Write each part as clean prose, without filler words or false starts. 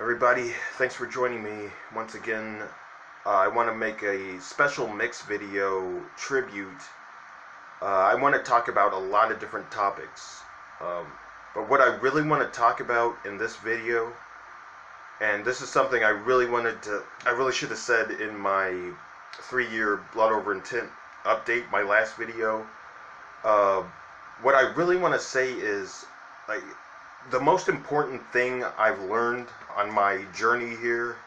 Everybody, thanks for joining me once again. I want to make a special mix video tribute. I want to talk about a lot of different topics, but what I really want to talk about in this video, and this is something I really should have said in my 3-year Blood Over Intent update, my last video. What I really want to say is, like, the most important thing I've learned on my journey here,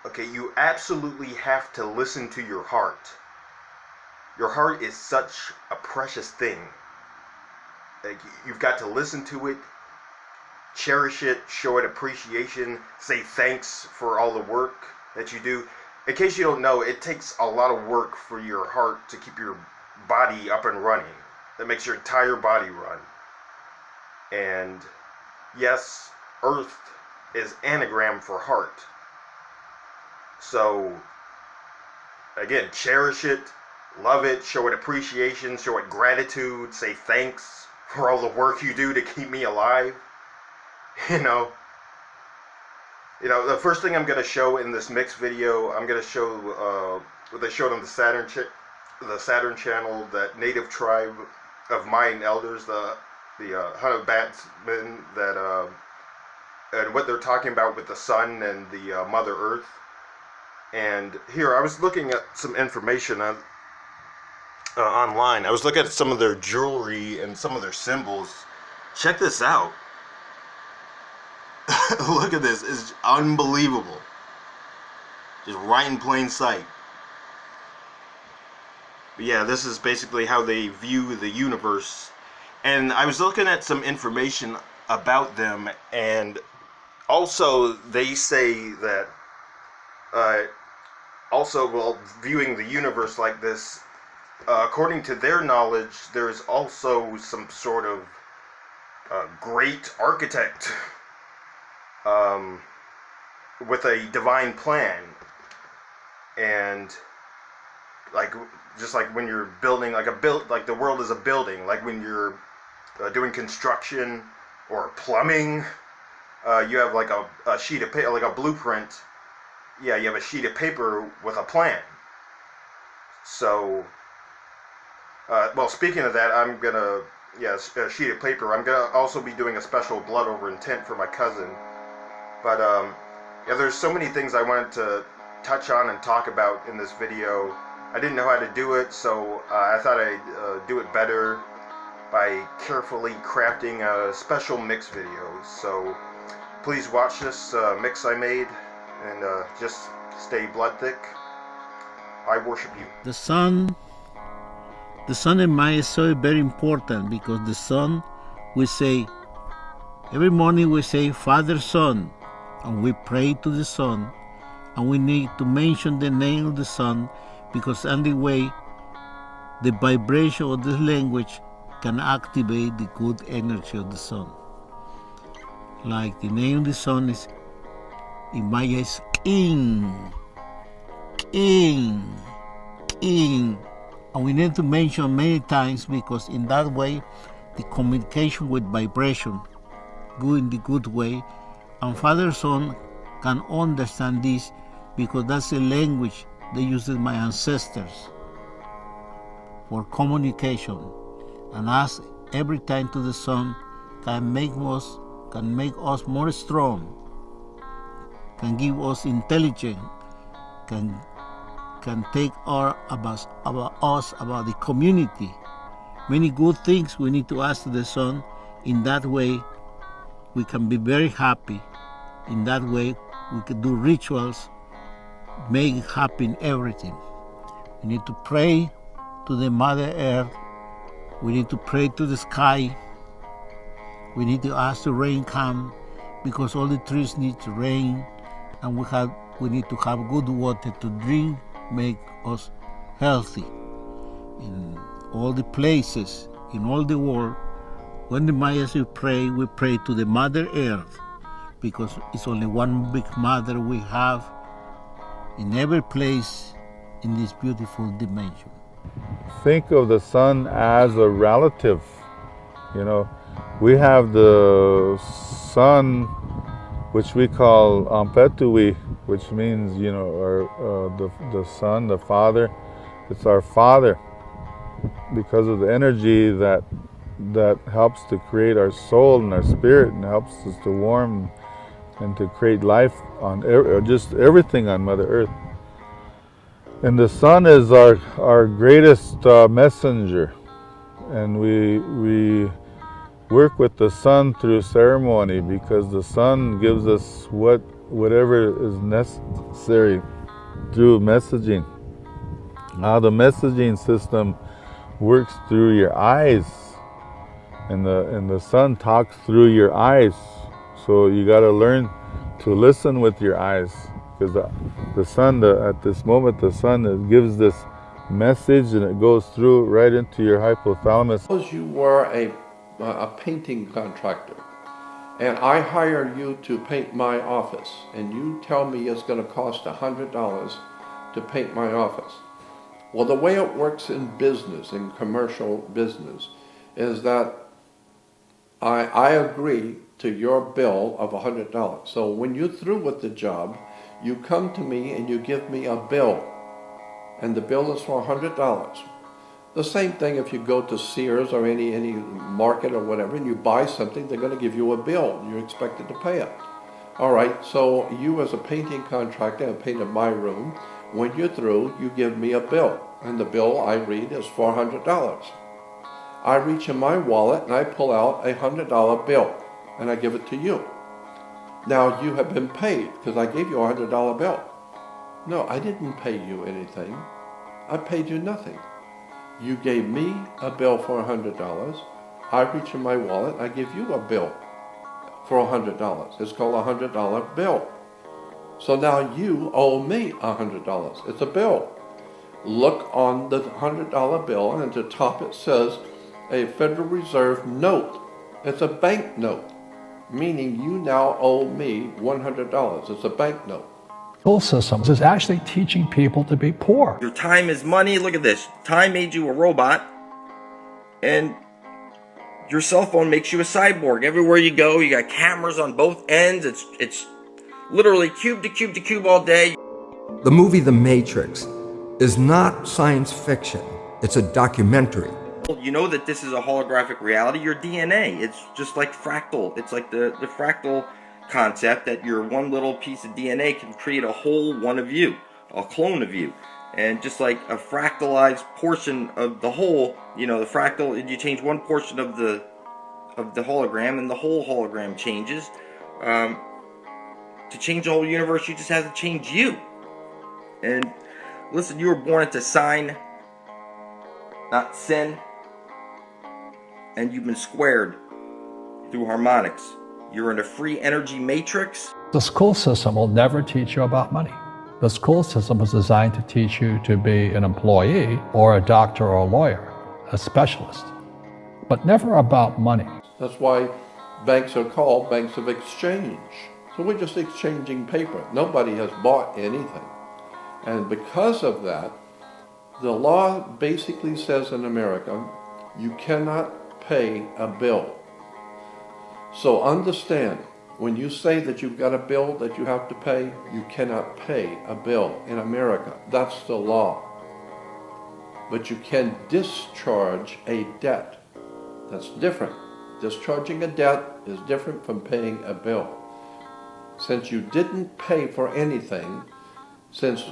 okay, you absolutely have to listen to your heart. Your heart is such a precious thing. Like, you've got to listen to it, cherish it, show it appreciation, say thanks for all the work that you do. In case you don't know, it takes a lot of work for your heart to keep your body up and running. That makes your entire body run. And yes, Earth is anagram for heart. So again, cherish it, love it, show it appreciation, show it gratitude, say thanks for all the work you do to keep me alive. You know, the first thing I'm going to show in this mix video, I'm going to show what they showed on the Saturn channel, that native tribe of Mayan elders, the Hunter Batsmen, that and what they're talking about with the sun and the Mother Earth. And here I was looking at some information online. I was looking at some of their jewelry and some of their symbols. Check this out. Look at this. It's unbelievable. Just right in plain sight. But yeah, this is basically how they view the universe. And I was looking at some information about them, and also they say that viewing the universe like this, according to their knowledge, there's also some sort of great architect with a divine plan. And just like when you're building like the world is a building, like when you're doing construction or plumbing, you have like a sheet of paper, like a blueprint. Yeah, you have a sheet of paper with a plan. So, well, speaking of that, I'm gonna, a sheet of paper. I'm gonna also be doing a special Blood Over Intent for my cousin. But yeah, there's so many things I wanted to touch on and talk about in this video. I didn't know how to do it, so I thought I'd do it better by carefully crafting a special mix video. So please watch this mix I made, and just stay blood thick. I worship you. The sun in Maya is so very important, because the sun, we say, every morning we say Father, Son, and we pray to the sun, and we need to mention the name of the sun, because anyway, the vibration of this language can activate the good energy of the sun. Like the name of the sun is, in Maya, is King. And we need to mention many times, because in that way, the communication with vibration go in the good way, and Father Son can understand this, because that's the language they used my ancestors for communication. And ask every time to the sun can make us more strong, can give us intelligence, can take about us, about the community. Many good things we need to ask the sun. In that way, we can be very happy. In that way, we can do rituals, make it happen everything. We need to pray to the Mother Earth. We need to pray to the sky. We need to ask the rain come, because all the trees need rain, and we need to have good water to drink, make us healthy. In all the places, in all the world, when the Mayas we pray to the Mother Earth, because it's only one big mother we have in every place in this beautiful dimension. Think of the sun as a relative. We have the sun which we call Ampetui, which means, you know, the Son, the Father. It's our Father because of the energy that helps to create our soul and our spirit and helps us to warm and to create life on just everything on Mother Earth. And the Sun is our greatest messenger, and we work with the Sun through ceremony because the Sun gives us whatever is necessary through messaging. Now the messaging system works through your eyes, and the Sun talks through your eyes. So you got to learn to listen with your eyes, because the Sun, at this moment, the Sun gives this message, and it goes through right into your hypothalamus. Suppose you were a painting contractor, and I hire you to paint my office, and you tell me it's going to cost $100 to paint my office. Well, the way it works in business, in commercial business, is that I agree to your bill of $100. So when you're through with the job, you come to me and you give me a bill, and the bill is for $100. The same thing if you go to Sears or any market or whatever, and you buy something, they're going to give you a bill. You're expected to pay it. All right, so you as a painting contractor have painted my room. When you're through, you give me a bill, and the bill I read is $400. I reach in my wallet and I pull out a $100 bill, and I give it to you. Now you have been paid because I gave you a $100 bill. No, I didn't pay you anything. I paid you nothing. You gave me a bill for $100. I reach in my wallet, I give you a bill for $100. It's called a $100 bill. So now you owe me $100. It's a bill. Look on the $100 bill, and at the top it says a Federal Reserve note. It's a bank note, meaning you now owe me $100. It's a bank note. School systems is actually teaching people to be poor. Your time is money. Look at this. Time made you a robot, and your cell phone makes you a cyborg. Everywhere you go, you got cameras on both ends. It's literally cube to cube to cube all day. The movie The Matrix is not science fiction. It's a documentary. You know that this is a holographic reality. Your DNA, it's just like fractal. It's like the fractal concept that your one little piece of DNA can create a whole one of you, a clone of you. And just like a fractalized portion of the whole, you know, the fractal, you change one portion of the hologram and the whole hologram changes. To change the whole universe, you just have to change you. And listen, you were born into sign, not sin. And you've been squared through harmonics. You're in a free energy matrix. The school system will never teach you about money. The school system is designed to teach you to be an employee or a doctor or a lawyer, a specialist, but never about money. That's why banks are called banks of exchange. So we're just exchanging paper. Nobody has bought anything. And because of that, the law basically says in America, you cannot pay a bill. So understand, when you say that you've got a bill that you have to pay, you cannot pay a bill in America. That's the law. But you can discharge a debt. That's different. Discharging a debt is different from paying a bill. Since you didn't pay for anything, since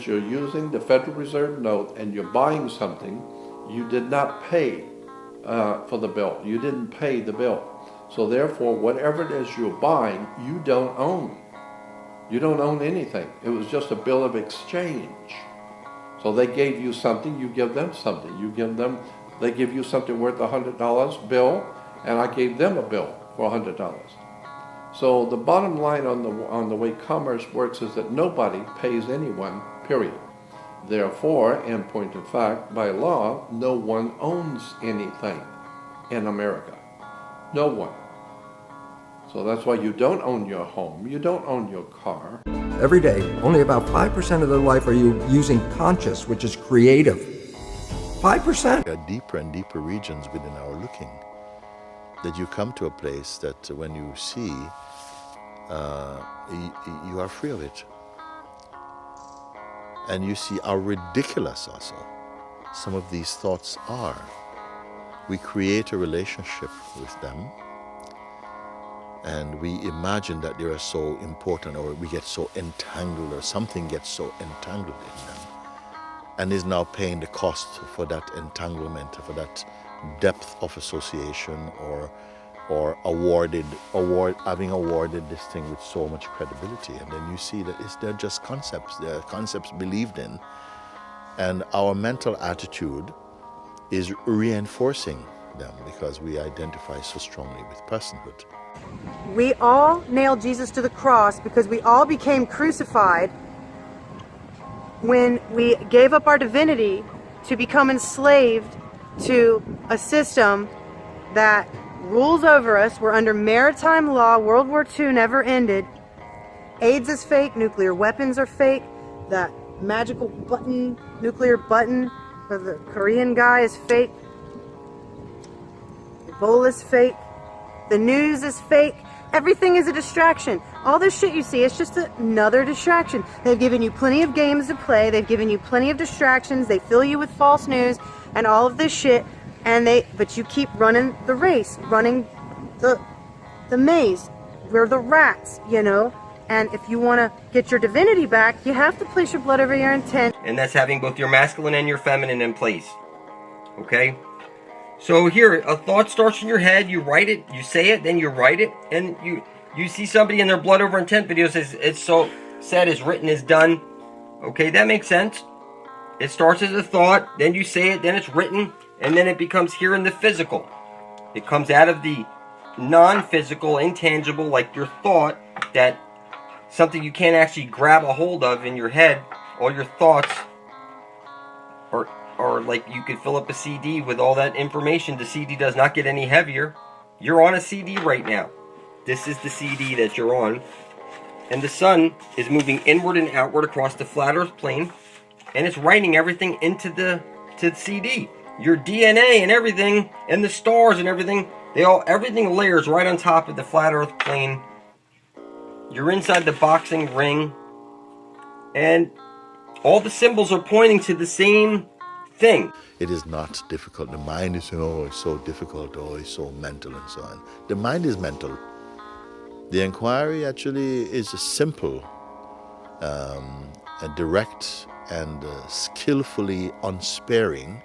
you're using the Federal Reserve note and you're buying something, you did not pay for the bill. You didn't pay the bill. So therefore, whatever it is you're buying, you don't own. You don't own anything. It was just a bill of exchange. So they gave you something, you give them something. They give you something worth $100 bill, and I gave them a bill for $100. So the bottom line on the way commerce works is that nobody pays anyone, period. Therefore, in point of fact, by law, no one owns anything in America. No one. So that's why you don't own your home, you don't own your car. Every day, only about 5% of their life are you using conscious, which is creative. 5%. There are deeper and deeper regions within our looking, that you come to a place that when you see, you are free of it. And you see how ridiculous also some of these thoughts are. We create a relationship with them, and we imagine that they are so important, or we get so entangled, or something gets so entangled in them, and is now paying the cost for that entanglement, for that depth of association, or having awarded this thing with so much credibility. And then you see that they're just concepts. They're concepts believed in, and our mental attitude is reinforcing them because we identify so strongly with personhood. We all nailed Jesus to the cross because we all became crucified when we gave up our divinity to become enslaved to a system that rules over us. We're under maritime law. World War II never ended. AIDS is fake. Nuclear weapons are fake. That magical button, nuclear button for the Korean guy is fake. Ebola's fake. The news is fake. Everything is a distraction. All this shit you see is just another distraction. They've given you plenty of games to play. They've given you plenty of distractions. They fill you with false news and all of this shit. But you keep running the race, running the maze. We're the rats, you know? And if you want to get your divinity back, you have to place your blood over your intent. And that's having both your masculine and your feminine in place. Okay? So here, a thought starts in your head, you write it, you say it, then you write it, and you see somebody in their blood over intent video says, it's so said, is written, is done. Okay, that makes sense. It starts as a thought, then you say it, then it's written, and then it becomes here in the physical. It comes out of the non-physical, intangible, like your thought, that something you can't actually grab a hold of in your head. All your thoughts or like you could fill up a CD with all that information. The CD does not get any heavier. You're on a CD right now. This is the CD that you're on. And the sun is moving inward and outward across the flat earth plane. And it's writing everything into the CD. Your DNA and everything, and the stars and everything, everything layers right on top of the flat earth plane. You're inside the boxing ring. And all the symbols are pointing to the same thing. It is not difficult. The mind is saying, oh, it's so difficult, oh, it's so mental, and so on. The mind is mental. The inquiry actually is a simple, a direct, and skillfully unsparing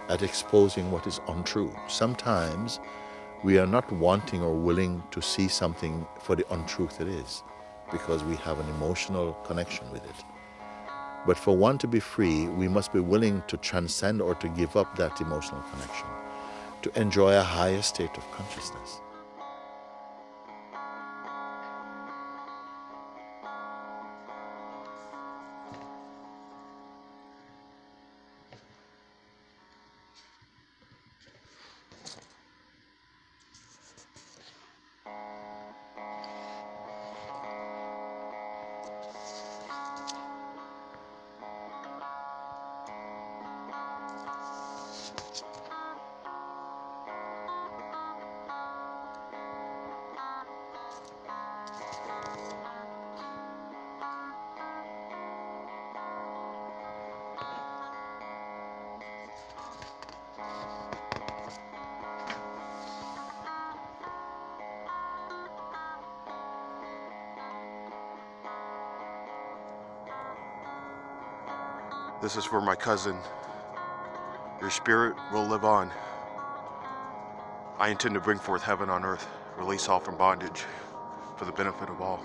at exposing what is untrue. Sometimes we are not wanting or willing to see something for the untruth it is, because we have an emotional connection with it. But for one to be free, we must be willing to transcend or to give up that emotional connection, to enjoy a higher state of consciousness. This is for my cousin. Your spirit will live on. I intend to bring forth heaven on earth, release all from bondage for the benefit of all.